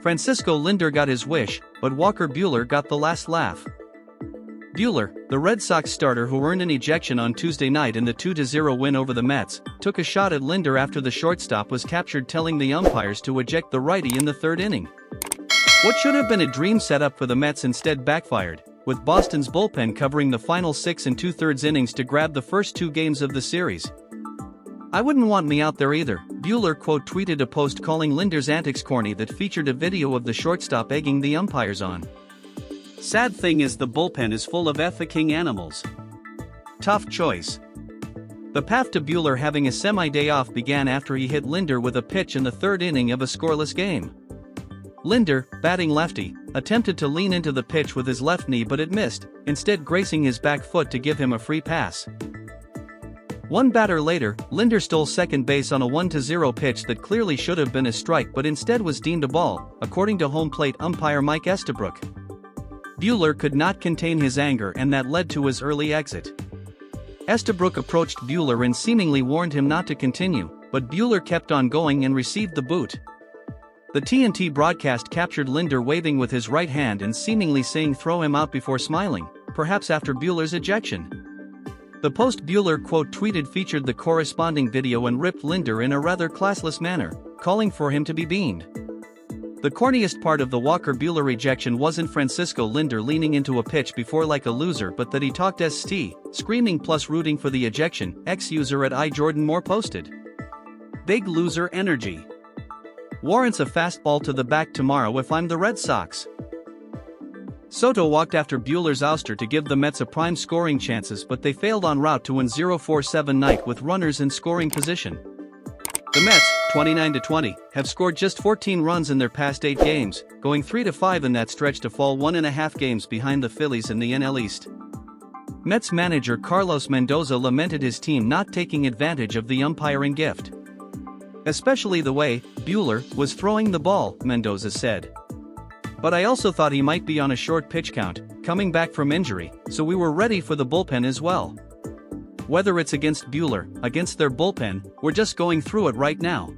Francisco Lindor got his wish, but Walker Buehler got the last laugh. Buehler, the Red Sox starter who earned an ejection on Tuesday night in the 2-0 win over the Mets, took a shot at Lindor after the shortstop was captured telling the umpires to eject the righty in the third inning. What should have been a dream setup for the Mets instead backfired, with Boston's bullpen covering the final 6 2/3 innings to grab the first 2 games of the series. "I wouldn't want me out there either," Buehler tweeted a post calling Lindor's antics corny that featured a video of the shortstop egging the umpires on. "Sad thing is the bullpen is full of effing animals. Tough choice." The path to Buehler having a semi-day off began after he hit Lindor with a pitch in the third inning of a scoreless game. Lindor, batting lefty, attempted to lean into the pitch with his left knee but it missed, instead grazing his back foot to give him a free pass. One batter later, Lindor stole second base on a 1-0 pitch that clearly should have been a strike but instead was deemed a ball, according to home plate umpire Mike Estabrook. Buehler could not contain his anger and that led to his early exit. Estabrook approached Buehler and seemingly warned him not to continue, but Buehler kept on going and received the boot. The TNT broadcast captured Lindor waving with his right hand and seemingly saying throw him out before smiling, perhaps after Buehler's ejection. The post Buehler tweeted featured the corresponding video and ripped Lindor in a rather classless manner, calling for him to be beaned. The corniest part of the Walker Buehler ejection wasn't Francisco Lindor leaning into a pitch before like a loser but that he talked st, screaming plus rooting for the ejection, ex-user at iJordanMoore posted. "Big loser energy. Warrants a fastball to the back tomorrow if I'm the Red Sox." Soto walked after Buehler's ouster to give the Mets a prime scoring chances but they failed en route to win 0-4-7 night with runners in scoring position. The Mets, 29-20, have scored just 14 runs in their past 8 games, going 3-5 in that stretch to fall 1.5 games behind the Phillies in the NL East. Mets manager Carlos Mendoza lamented his team not taking advantage of the umpiring gift. "Especially the way Buehler was throwing the ball," Mendoza said. "But I also thought he might be on a short pitch count, coming back from injury, so we were ready for the bullpen as well. Whether it's against Buehler, against their bullpen, we're just going through it right now."